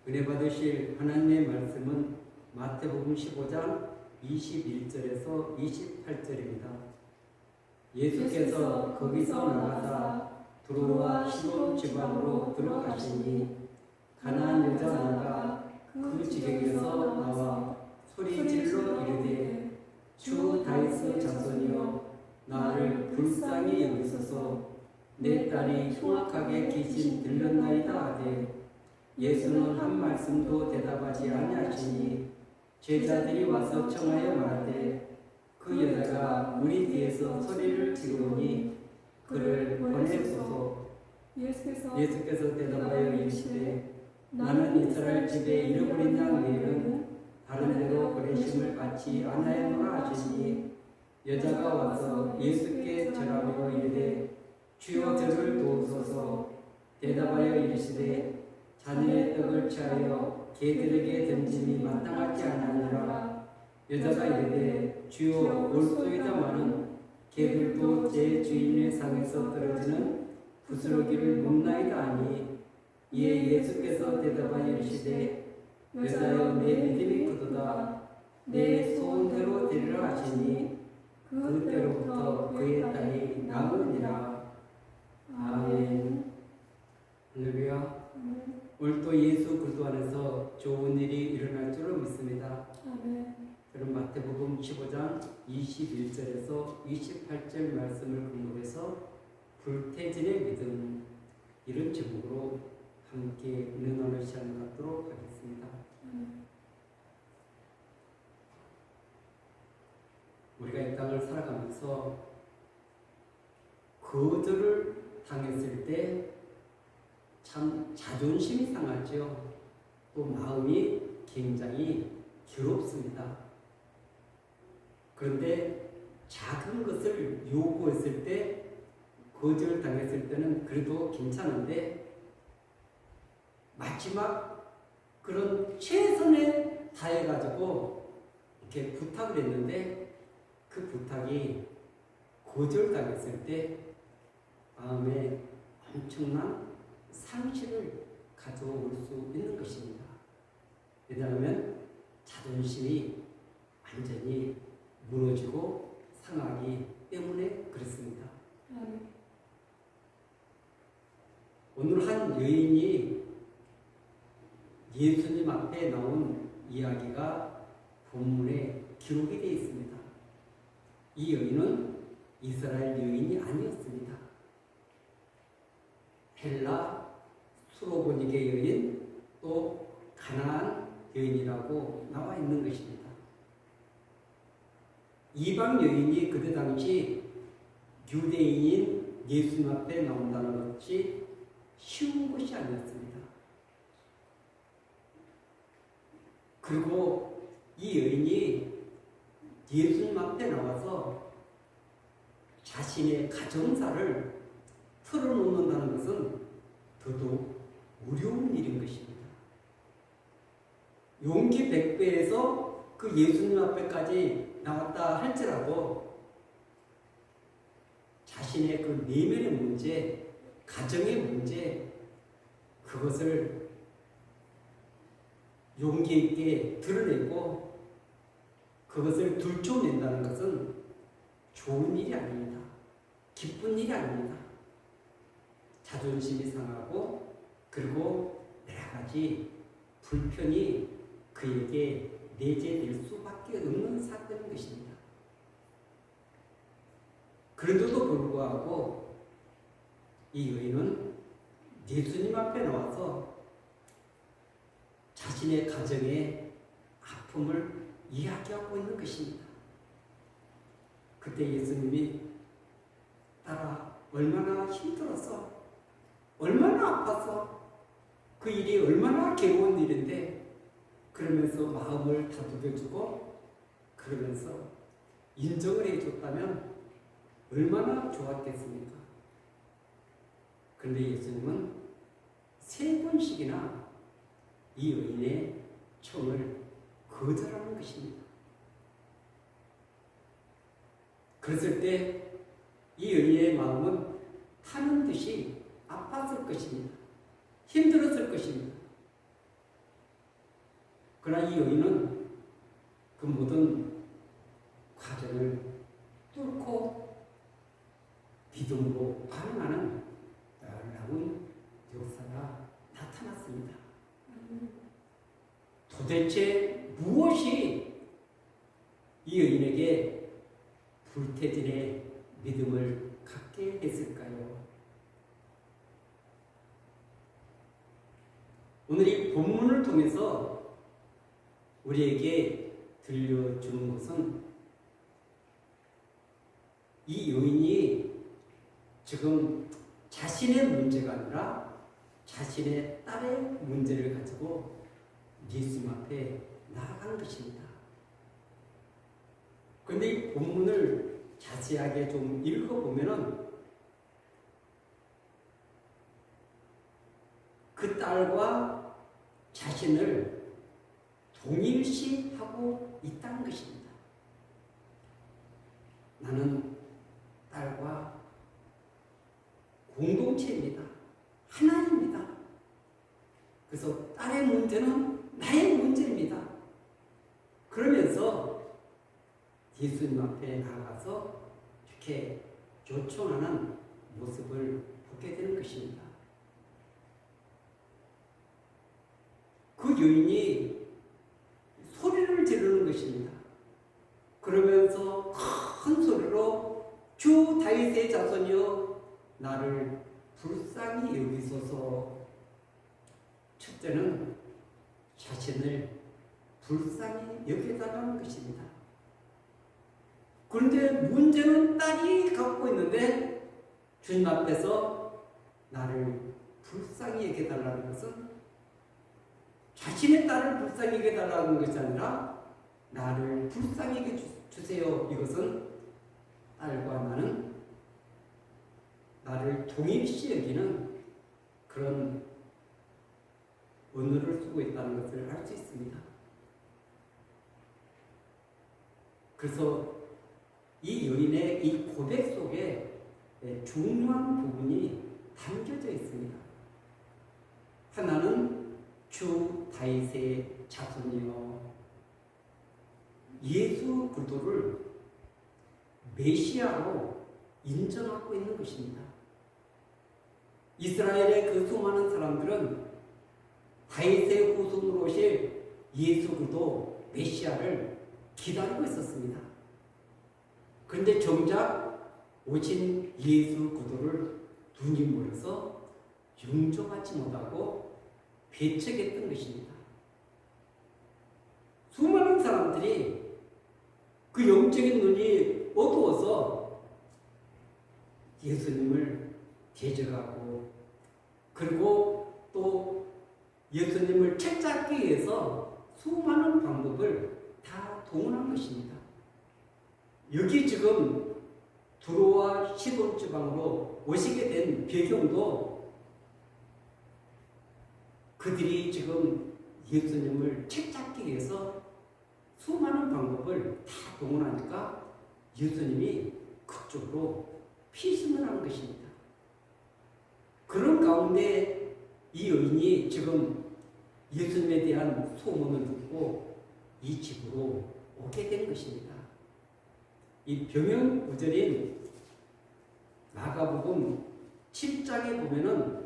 은혜 받으실 하나님의 말씀은 마태복음 15장 21절에서 28절입니다. 예수께서 거기서 나가사 두로와 시돈 지방으로 들어가시니 가나안 여자 하나가 그 지경에서 나와 소리질러 이르되 주 다윗의 자손이여 나를 불쌍히 여기소서 내 딸이 흉악하게 귀신 들렸나이다 하되 예수는 한 말씀도 대답하지 아니하시니 제자들이 와서 청하여 말하되 그 여자가 우리 뒤에서 소리를 지르니 그를 보내소서. 예수께서 대답하여 이르시되 나는 이스라엘 집에 잃어버린 양 외에는 다른 데로 보내심을 받지 아니하였노라 하시니 여자가 와서 예수께 절하며 이르되 주여 저를 도우소서. 대답하여 이르시되 자녀의 떡을 취하여 개들에게 던짐이 마땅하지 아니하니라. 여자가 이르되 주여 올소이다마는 개들도 제 주인의 상에서 떨어지는 부스러기를 먹나이다 하니 이에 예수께서 대답하여 이르시되 여자여 내 믿음이 크도다. 내 소원대로 되리라 하시니 그때로부터 그의 딸이 나으니라. 아멘. 할렐루야. 오늘 또 예수 그리스도 안에서 좋은 일이 일어날 줄로 믿습니다. 여러분 마태복음 15장 21절에서 28절 말씀을 근거해서 불태진의 믿음, 이런 제목으로 함께 은혜나눌 시간을 갖도록 하겠습니다. 우리가 이 땅을 살아가면서 거절을 당했을 때 참 자존심이 상하죠. 또 마음이 굉장히 괴롭습니다. 그런데 작은 것을 요구했을 때, 거절 당했을 때는 그래도 괜찮은데 마지막 그런 최선에 다해가지고 이렇게 부탁을 했는데 그 부탁이 거절당했을 때 마음에 엄청난 상실을 가져올 수 있는 것입니다. 왜냐하면 자존심이 완전히 무너지고 상하기 때문에 그렇습니다. 오늘 한 여인이 예수님 앞에 나온 이야기가 본문에 기록이 되어 있습니다. 이 여인은 이스라엘 여인이 아니었습니다. 헬라 수로보니게 여인, 또 가나안 여인이라고 나와 있는 것입니다. 이방 여인이 그때 당시 유대인인 예수님 앞에 나온다는 것이 쉬운 것이 아니었습니다. 그리고 이 여인이 예수님 앞에 나와서 자신의 가정사를 털어놓는다는 것은 더더욱 어려운 일인 것입니다. 용기 100배에서 그 예수님 앞에까지 나왔다 할지라도 자신의 그 내면의 문제, 가정의 문제, 그것을 용기 있게 드러내고 그것을 들춰낸다는 것은 좋은 일이 아닙니다. 기쁜 일이 아닙니다. 자존심이 상하고 그리고 여러 가지 불편이 그에게 내재될 수밖에 없는 사건인 것입니다. 그런데도 불구하고 이 여인은 예수님 앞에 나와서 자신의 가정의 아픔을 이야기하고 있는 것입니다. 그때 예수님이 딸아 얼마나 힘들었어? 얼마나 아팠어? 그 일이 얼마나 괴로운 일인데 그러면서 마음을 다독여주고 그러면서 인정을 해줬다면 얼마나 좋았겠습니까? 그런데 예수님은 3번씩이나 이 여인의 청을 거절하는 것입니다. 그랬을 때 이 여인의 마음은 타는 듯이 아팠을 것입니다. 힘들었을 것입니다. 그러나 이 여인은 그 모든 과정을 뚫고 믿음으로 반응하는 놀라운 역사가 나타났습니다. 도대체 무엇이 이 여인에게 불태진의 믿음을 갖게 했을까요? 오늘 이 본문을 통해서 우리에게 들려주는 것은 이 여인이 지금 자신의 문제가 아니라 자신의 딸의 문제를 가지고 예수님 앞에 나아간 것입니다. 그런데 이 본문을 자세하게 좀 읽어보면은 그 딸과 자신을 동일시하고 있다는 것입니다. 나는 딸과 공동체입니다. 하나입니다. 그래서 딸의 문제는 나의 문제입니다. 그러면서 예수님 앞에 나가서 이렇게 요청하는 모습을 보게 되는 것입니다. 그 여인이 소리를 지르는 것입니다. 그러면서 큰 소리로 주 다윗의 자손이여 나를 불쌍히 여기소서. 첫째는 자신을 불쌍히 여겨달라는 것입니다. 그런데 문제는 딸이 갖고 있는데 주님 앞에서 나를 불쌍히 여겨달라는 것은 자신의 딸을 불쌍히 여겨달라는 것이 아니라 나를 불쌍히 여겨주세요. 이것은 딸과 나는 나를 동일시 여기는 그런 언어를 쓰고 있다는 것을 알 수 있습니다. 그래서 이 여인의 이 고백 속에 중요한 부분이 담겨져 있습니다. 하나는 주 다윗의 자손이요. 예수 그리스도를 메시아로 인정하고 있는 것입니다. 이스라엘의 그 수많은 사람들은 다윗의 후손으로 오실 예수 그리스도 메시아를 기다리고 있었습니다. 그런데 정작 오신 예수 그리스도를 눈이 멀어서 영접하지 못하고 배척했던 것입니다. 수많은 사람들이 그 영적인 눈이 어두워서 예수님을 대적하고 그리고 또 예수님을 책잡기 위해서 수많은 방법을 다 동원한 것입니다. 여기 지금 두로와 시돈 지방으로 오시게 된 배경도 그들이 지금 예수님을 책잡기 위해서 수많은 방법을 다 동원하니까 예수님이 그쪽으로 피신을 하는 것입니다. 그런 가운데 이 여인이 지금 예수님에 대한 소문을 듣고 이 집으로 오게 된 것입니다. 이 병영 구절인 마가복음 7장에 보면은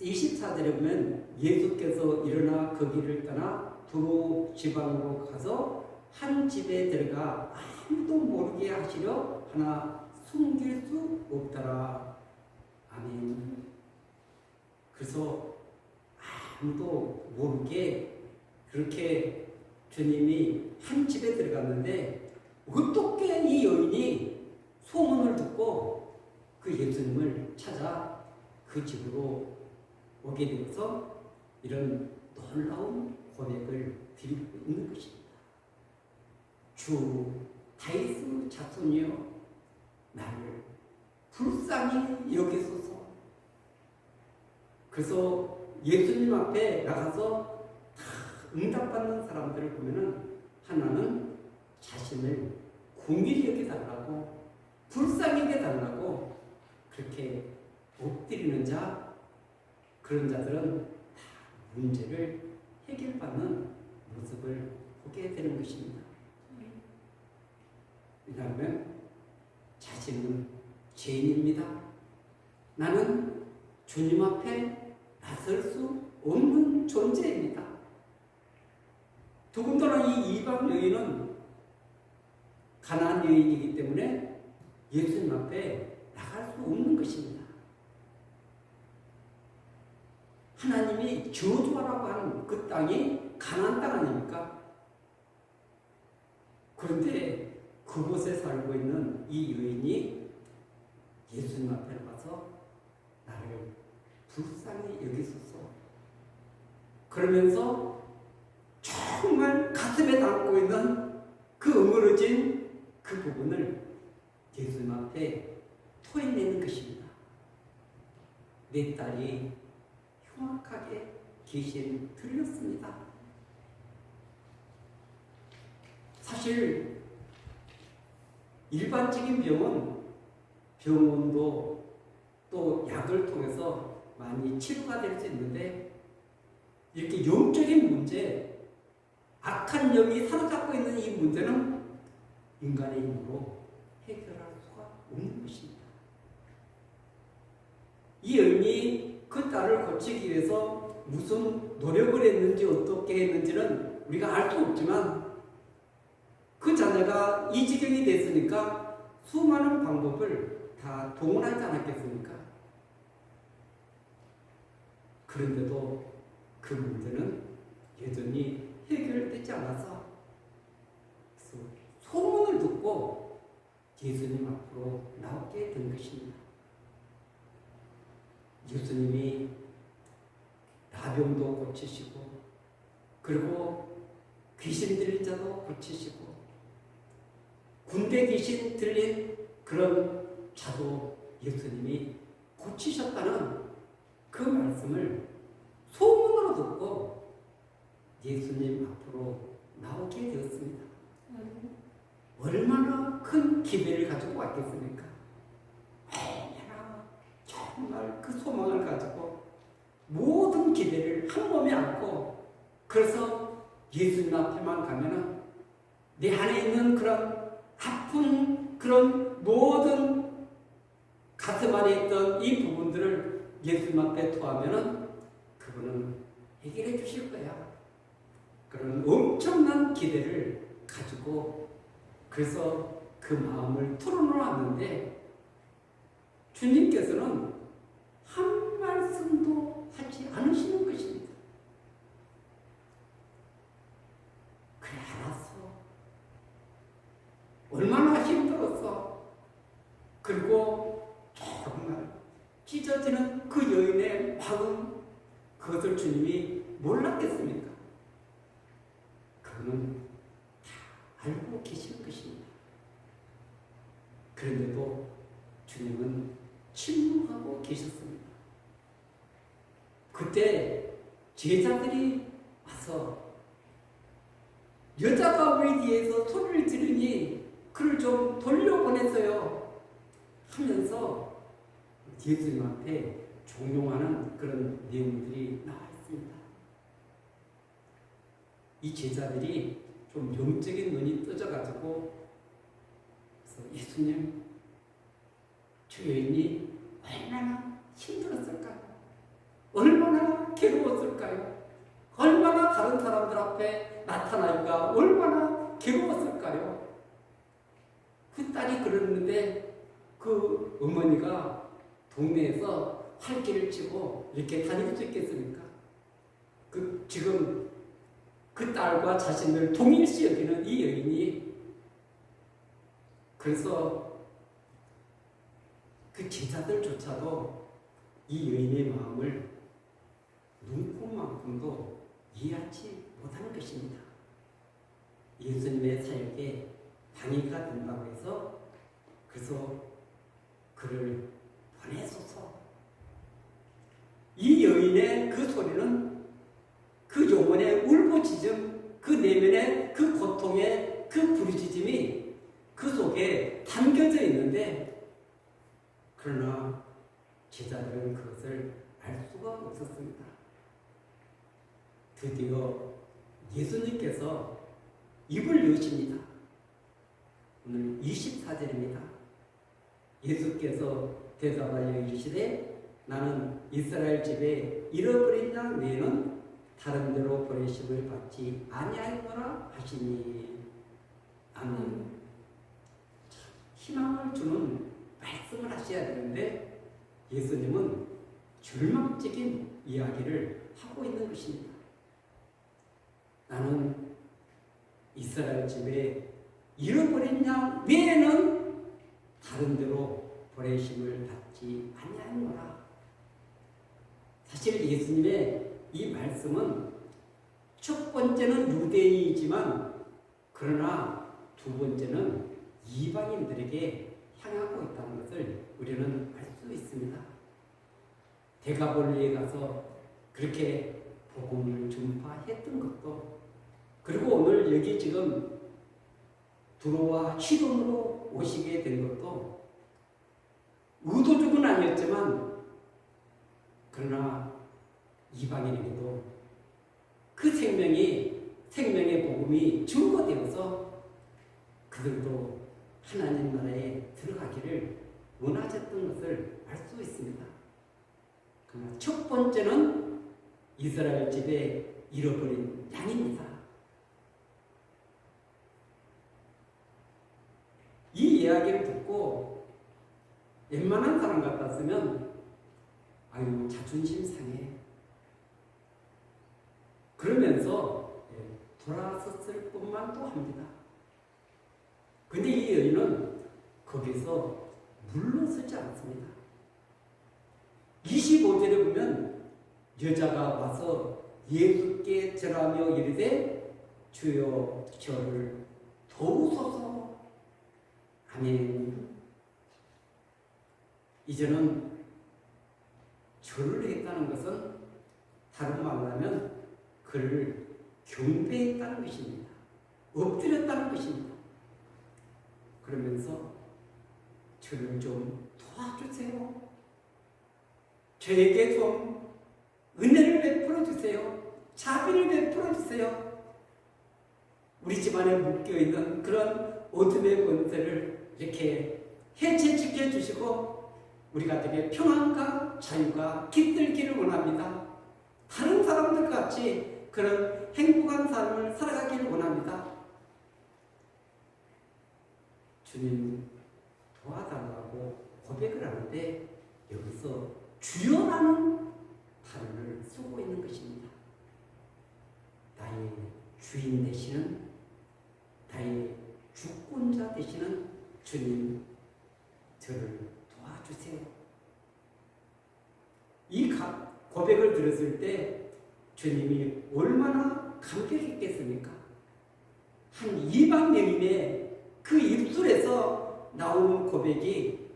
24절에 보면 예수께서 일어나 그 길을 떠나 두로 지방으로 가서 한 집에 들어가 아무도 모르게 하시려 하나 숨길 수 없더라. 아멘. 그래서 아무도 모르게 그렇게 주님이 한 집에 들어갔는데 어떻게 이 여인이 소문을 듣고 그 예수님을 찾아 그 집으로 오게 되어서 이런 놀라운 고백을 드리고 있는 것입니다. 주 다윗의 자손이여 나를 불쌍히 여기소서. 그래서 예수님 앞에 나가서 다 응답받는 사람들을 보면은 하나는 자신을 궁일히 여겨달라고 불쌍히 여겨달라고 그렇게 엎드리는 자, 그런 자들은 다 문제를 해결받는 모습을 보게 되는 것입니다. 왜냐하면 자신은 죄인입니다. 나는 주님 앞에 나설 수 없는 존재입니다. 더군다나 이 이방 여인은 가나안 여인이기 때문에 예수님 앞에 나갈 수 없는 것입니다. 하나님이 저주하라고 하는 그 땅이 가나안 땅 아닙니까? 그런데 그곳에 살고 있는 이 여인이 예수님 앞에 가서 나를 불쌍히 여기소서 그러면서 정말 가슴에 담고 있는 그 응어러진 그 부분을 예수님 앞에 토해내는 것입니다. 내 딸이 흉악하게 귀신 들렸습니다. 사실 일반적인 병원도 또 약을 통해서 많이 치료가 될 수 있는데 이렇게 영적인 문제, 악한 영이 사로잡고 있는 이 문제는 인간의 힘으로 해결할 수가 없는 것입니다. 이 여인이 그 딸을 고치기 위해서 무슨 노력을 했는지 어떻게 했는지는 우리가 알 수 없지만 그 자녀가 이 지경이 됐으니까 수많은 방법을 다 동원하지 않았겠습니까? 그런데도 그 문제는 여전히 해결되지 않아서 소문을 듣고 예수님 앞으로 나오게 된 것입니다. 예수님이 나병도 고치시고 그리고 귀신 들린 자도 고치시고 군대 귀신 들린 그런 자도 예수님이 고치셨다는 그 말씀을 소문으로 듣고 예수님 앞으로 나오게 되었습니다. 얼마나 큰 기대를 가지고 왔겠습니까? 정말 그 소망을 가지고 모든 기대를 한 몸에 안고 그래서 예수님 앞에만 가면은 내 안에 있는 그런 아픈 그런 모든 가슴 안에 있던 이 부분들을 예수님 앞에 토하면은 그분은 해결해 주실 거야. 그런 엄청난 기대를 가지고 그래서 그 마음을 털어놓았는데 주님께서는 한 말씀도 하지 않으시는 것입니다. 그래 알았어. 얼마나 힘들었어. 그리고 정말 찢어지는 그 여인의 마음 그것을 주님이 몰랐겠습니까? 그는 다 알고 계시는 것입니다. 그런데도 주님은 침묵하고 계셨습니다. 그때 제자들이 와서 여자가 왜 뒤에서 소리를 지르니 그를 좀 돌려보냈어요 하면서 예수님 앞에 종용하는 그런 내용들이 나와 있습니다. 이 제자들이 좀 영적인 눈이 떠져가지고 그래서 예수님 저 여인이 얼마나 힘들었을까요? 얼마나 괴로웠을까요? 얼마나 다른 사람들 앞에 나타나기가 얼마나 괴로웠을까요? 그 딸이 그랬는데 그 어머니가 동네에서 활기를 치고 이렇게 다닐 수 있겠습니까? 지금 그 딸과 자신을 동일시 여기는 이 여인이 그래서 그 제자들조차도 이 여인의 마음을 눈꼽만큼도 이해하지 못하는 것입니다. 예수님의 사역에 방해가 된다고 해서 그래서 그를 보내소서. 이 여인의 그 소리는 그 영혼의 울부짖음, 그 내면의 그 고통의 그 부르짖음이 그 속에 담겨져 있는데 그러나 제자들은 그것을 알 수가 없었습니다. 드디어 예수님께서 입을 여십니다. 오늘 24절입니다. 예수께서 대답하여 이르시되 나는 이스라엘 집에 잃어버린 자 외에는 다른 데로 보내심을 받지 아니하였노라 하시니. 아멘. 희망을 주는 말씀을 하셔야 되는데 예수님은 절망적인 이야기를 하고 있는 것입니다. 나는 이스라엘 집에 잃어버린 양 외에는 다른 데로 보내심을 받지 아니하노라. 사실 예수님의 이 말씀은 첫 번째는 유대인이지만 그러나 두 번째는 이방인들에게 향하고 있다는 것을 우리는 알 수 있습니다. 데가볼리에 가서 그렇게 복음을 전파했던 것도, 그리고 오늘 여기 지금 두로와 시돈으로 오시게 된 것도 의도적은 아니었지만 그러나 이방인에게도 그 생명의 복음이 증거되어서 그들도 하나님 나라에 들어가기를 원하셨던 것을 알 수 있습니다. 그러나 첫 번째는 이스라엘 집에 잃어버린 양입니다. 이 이야기를 듣고 웬만한 사람 같았으면 아유 자존심 상해 그러면서 돌아섰을 뿐만도 합니다. 근데 이 여인은 거기서 물러서지 않습니다. 25절에 보면 여자가 와서 예수께 절하며 이르되 주여 저를 도우소서. 아멘. 이제는 절을 했다는 것은 다른 말로 하면 그를 경배했다는 것입니다. 엎드렸다는 것입니다. 그러면서 저를 좀 도와주세요. 저에게 좀 은혜를 베풀어 주세요. 자비를 베풀어 주세요. 우리 집안에 묶여있는 그런 어둠의 권세를 이렇게 해체시켜 주시고 우리 가정에 평안과 자유가 깃들기를 원합니다. 다른 사람들 같이 그런 행복한 삶을 살아가기를 원합니다. 주님 도와달라고 고백을 하는데 여기서 주여라는 단어를 쓰고 있는 것입니다. 나의 주인 되시는, 나의 주권자 되시는 주님, 저를 도와주세요. 이 고백을 들었을 때 주님이 얼마나 감격했겠습니까? 한 이방 여인의 그 입술에서 나오는 고백이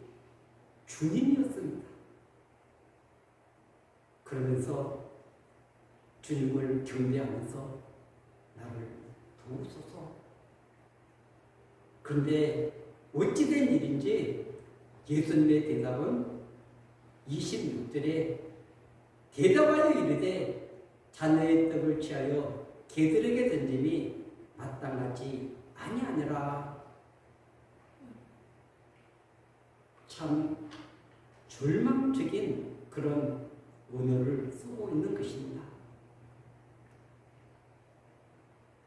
주님이었습니다. 그러면서 주님을 경배하면서 나를 도우소서. 그런데 어찌된 일인지 예수님의 대답은 26절에 대답하여 이르되 자녀의 떡을 취하여 개들에게 던짐이 마땅하지 아니하니라. 참 절망적인 그런 언어를 쓰고 있는 것입니다.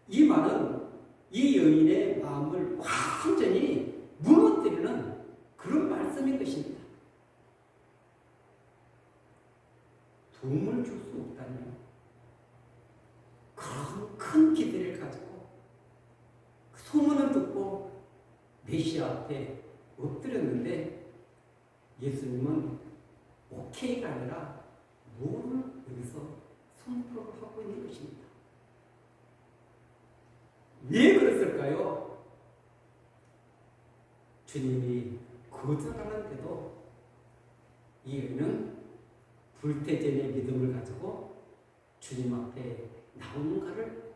이 말은 이 여인의 마음을 완전히 무너뜨리는 그런 말씀인 것입니다. 도움을 줄 수 없다니 그런 큰 기대를 가지고 소문을 듣고 메시아 앞에 엎드렸는데 예수님은 오케이가 아니라 뭐를 여기서 선포를 하고 있는 것입니다. 왜 그랬을까요? 주님이 거절하는데도 이 여인은 불태전의 믿음을 가지고 주님 앞에 나오는가를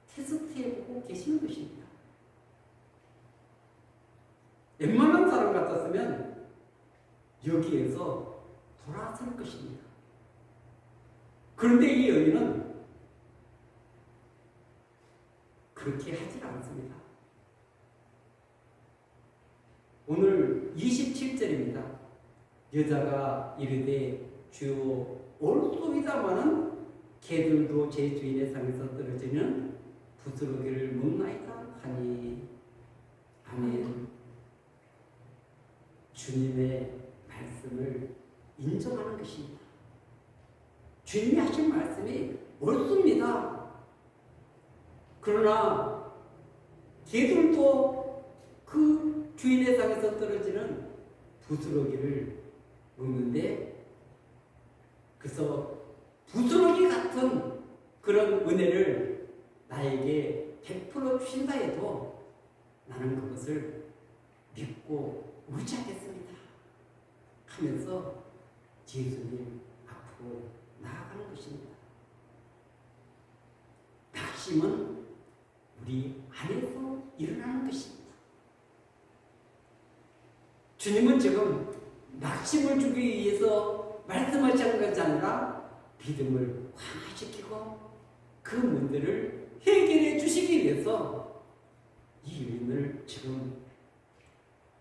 테스트해보고 계시는 것입니다. 웬만한 사람 같았으면 여기에서 돌아설 것입니다. 그런데 이 여인은 그렇게 하지 않습니다. 오늘 27절입니다. 여자가 이르되 주여 옳소이다마는 개들도 제 주인의 상에서 떨어지는 부스러기를 먹나이다 하니. 아멘. 주님의 말씀을 인정하는 것입니다. 주님이 하신 말씀이 옳습니다. 그러나 개들도 그 주인의 상에서 떨어지는 부스러기를 먹는데, 그래서 부스러기 같은 그런 은혜를 나에게 베풀어 주신다 해도 나는 그것을 믿고 의지하겠습니다 하면서 예수님 앞으로 나아가는 것입니다. 낙심은 우리 안에서 일어나는 것입니다. 주님은 지금 낙심을 주기 위해서 말씀하시는 것이 아니라 믿음을 강화시키고 그 문제를 해결해 주시기 위해서 이 여인을 지금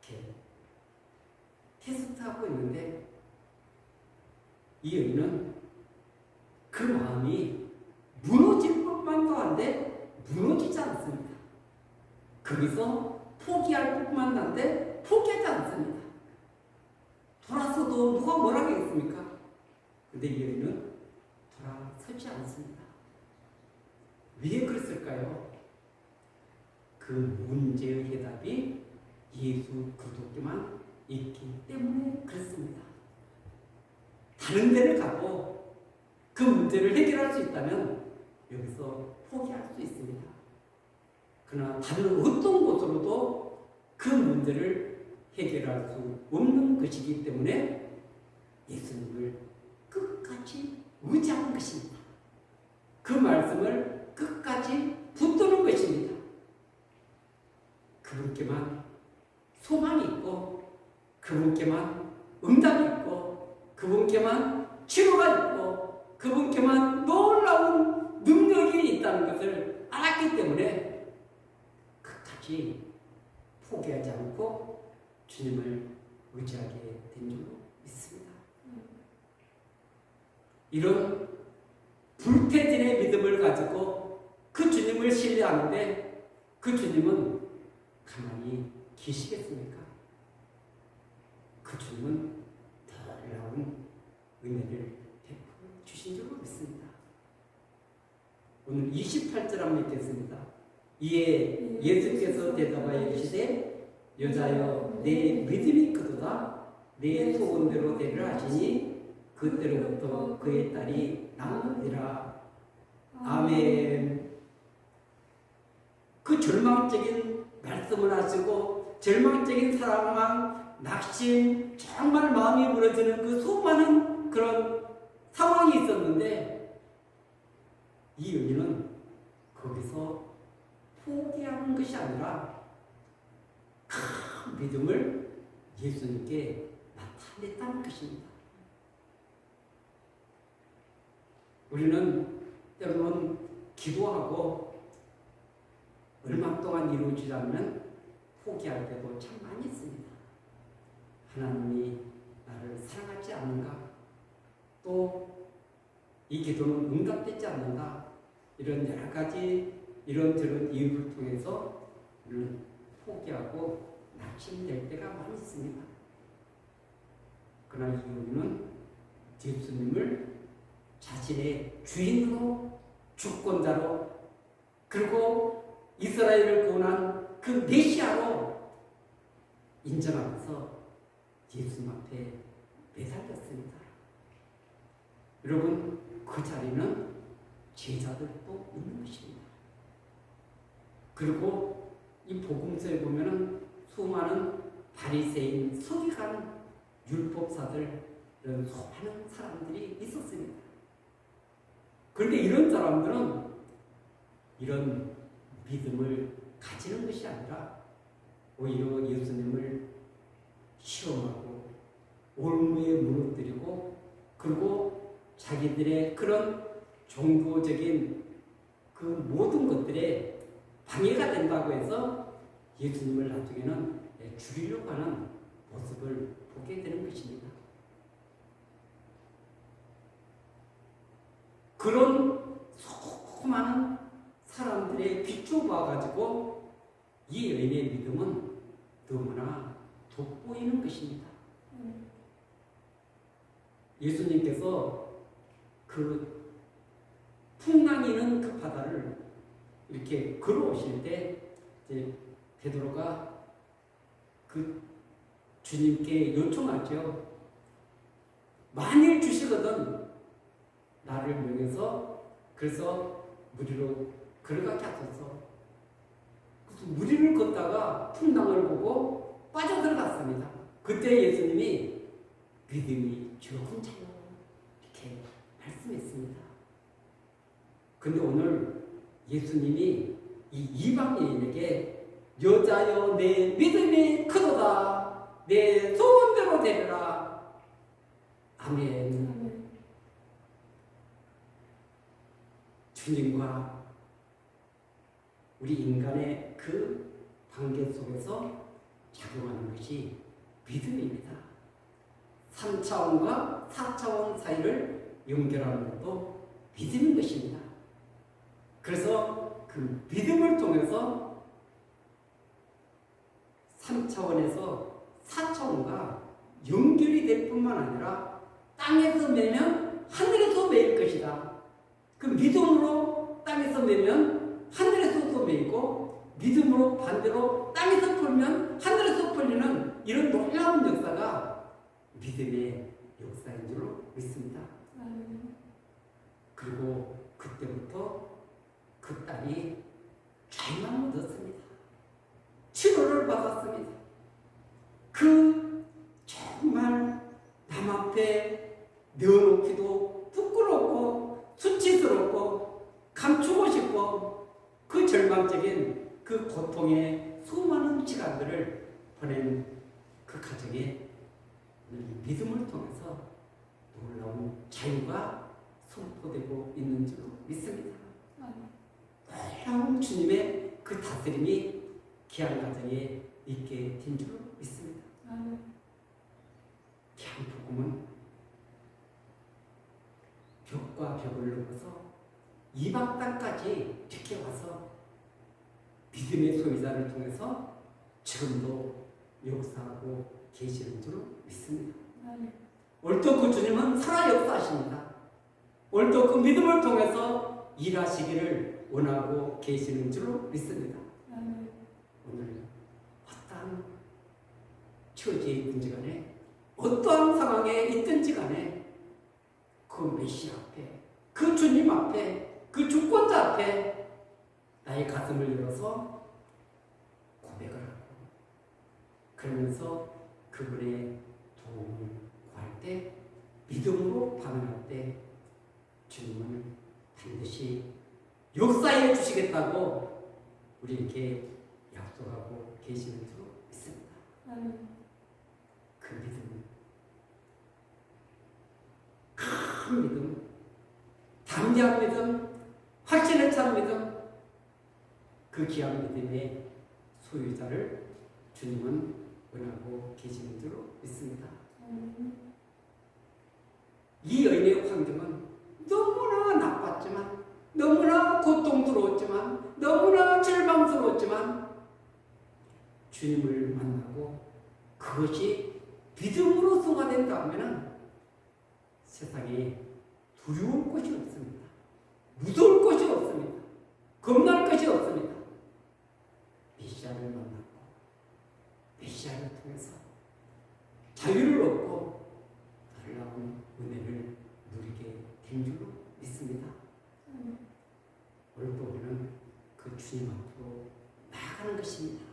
이렇게 테스트하고 있는데, 이 여인은 그 마음이 무너질 것만도 한데 무너지지 않습니다. 거기서 포기할 것만 한데 포기하지 않습니다. 돌아서도 누가 뭐라 하겠습니까? 근데 이 여인은 돌아서지 않습니다. 왜 그랬을까요? 그 문제의 해답이 예수 그리스도께만 있기 때문에 그렇습니다. 다른 데를 가고 그 문제를 해결할 수 있다면 여기서 포기할 수 있습니다. 그러나 다른 어떤 곳으로도 그 문제를 해결할 수 없는 것이기 때문에 예수님을 끝까지 의지하는 것입니다. 그 말씀을 끝까지 붙드는 것입니다. 그분께만 소망이 있고, 그분께만 응답이 있고, 그분께만 치료가 있고, 그분께만 놀라운 능력이 있다는 것을 알았기 때문에 끝까지 포기하지 않고 주님을 의지하게 된 줄 믿습니다. 이런 불태진의 믿음을 가지고 그 주님을 신뢰하는데 그 주님은 가만히 계시겠습니까? 그 주님은 놀라운 은혜를 베풀어 주신 줄 믿습니다. 오늘 28절 한번 읽겠습니다. 이에 예수께서 대답하여 이르시되 여자여 내 믿음이 크도다. 내 소원대로 되리라 하시니 그때로부터 그의 딸이 나으니라. 아멘. 그 절망적인 말씀을 하시고 절망적인 사랑만 낙심, 정말 마음이 무너지는 그 수많은 그런 상황이 있었는데 이 여인은 거기서 포기하는 것이 아니라 큰 믿음을 예수님께 나타냈다는 것입니다. 우리는 때로는 기도하고 얼마 동안 이루어지지 않으면 포기할 때도 참 많이 있습니다. 하나님이 나를 사랑하지 않는가? 또 이 기도는 응답되지 않는가? 이런 여러 가지 이런저런 이유를 통해서 우리는 포기하고 낙심될 때가 많이 있습니다. 그러나 이유는 예수님을 자신의 주인으로, 주권자로, 그리고 이스라엘을 구원한 그 메시아로 인정하면서 예수님 앞에 매달렸습니다. 여러분, 그 자리는 제자들도 있는 것입니다. 그리고 이 복음서에 보면은 수많은 바리새인, 서기관, 율법사들 이런 수많은 사람들이 있었습니다. 그런데 이런 사람들은 이런 믿음을 가지는 것이 아니라 오히려 예수님을 시험하고 올무에 무너뜨리고 그리고 자기들의 그런 종교적인 그 모든 것들에 방해가 된다고 해서 예수님을 나중에는 죽이려고 하는 모습을 보게 되는 것입니다. 그런 수많은 사람들의 비춰봐가지고 이 여인의 믿음은 너무나 돋보이는 것입니다. 예수님께서 그 풍랑이는 그 바다를 이렇게 걸어오실 때 이제 베드로가 그 주님께 요청하죠. 만일 주시거든 나를 명해서 그래서 무리로 걸어가게 하소서. 그래서 무리를 걷다가 풍랑을 보고 빠져들어갔습니다. 그때 예수님이 믿음이 적은 자요 이렇게 말씀했습니다. 근데 오늘 예수님이 이 이방 여인에게 여자여 내 믿음이 크도다 내 소원대로 되리라. 아멘. 주님과 우리 인간의 그 관계 속에서 작용하는 것이 믿음입니다. 3차원과 4차원 사이를 연결하는 것도 믿음인 것입니다. 그래서 그 믿음을 통해서 3차원에서 4차원과 연결이 될 뿐만 아니라 땅에서 매면 하늘에서 매일 것이다. 그 믿음으로 땅에서 매면 하늘에서도 매이고 믿음으로 반대로 땅에서 풀면 하늘에서 풀리는 이런 놀라운 역사가 믿음의 역사인 줄로 믿습니다. 그리고 그때부터 그 딸이 자유함을 얻었습니다. 치료를 받았습니다. 그 정말 남 앞에 내어놓기도 부끄럽고 수치스럽고 감추고 싶고 그 절망적인 그 고통의 수많은 시간들을 보낸 그 가정에 믿음을 통해서 놀라운 자유가 선포되고 있는 줄 믿습니다. 놀라운 주님의 그 다스림이 귀한 가정에 있게 된 줄 믿습니다. 귀한 복음은 벽과 벽을 넘어서 이방 땅까지 이렇게 와서 믿음의 소유자를 통해서 지금도 역사하고 계시는 줄 믿습니다. 오늘도 그 주님은 살아 역사하십니다. 오늘도 그 믿음을 통해서 일하시기를 원하고 계시는 줄로 믿습니다. 오늘 어떠한 처지에 있든지 간에 어떠한 상황에 있든지 간에 그 메시아 앞에 그 주님 앞에 그 주권자 앞에 나의 가슴을 열어서 고백을 하고 그러면서 그분의 도움을 구할 때 믿음으로 반응할 때 주님은 반드시 역사해 주시겠다고 우리에게 약속하고 계시는 줄 믿습니다. 그 믿음, 큰 믿음, 담대한 믿음, 확신에 찬 믿음, 그 귀한 믿음의 소유자를 주님은 원하고 계시는 줄 믿습니다. 이 여인의 환경은 너무나 나빴지만, 너무나 고통스러웠지만, 너무나 절망스러웠지만 주님을 만나고 그것이 믿음으로 승화된다 하면 세상에 두려울 것이 없습니다. 무서울 것이 없습니다. 겁날 것이 없습니다. 메시아를 만났고 메시아를 통해서 자유를 얻고 놀라운 은혜를 누리게 된 줄로 믿습니다. 오늘도 우리는 그 주님 앞으로 나아가는 것입니다.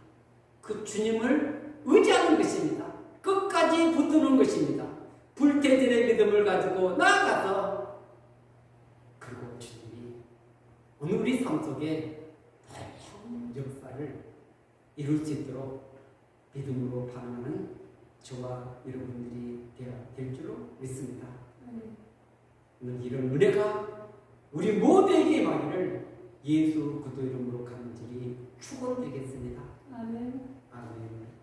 그 주님을 의지하는 것입니다. 끝까지 붙드는 것입니다. 불태질의 믿음을 가지고 나아가서 그리고 주님이 오늘 우리 삶 속에 놀라운 역사를 이룰 수 있도록 믿음으로 반응하는 저와 여러분들이 될 줄로 믿습니다. 오늘 이런 은혜가 우리 모두에게 임하기를 예수 그리스도 이름으로 간절히 축원드리겠습니다. 아멘. 아멘.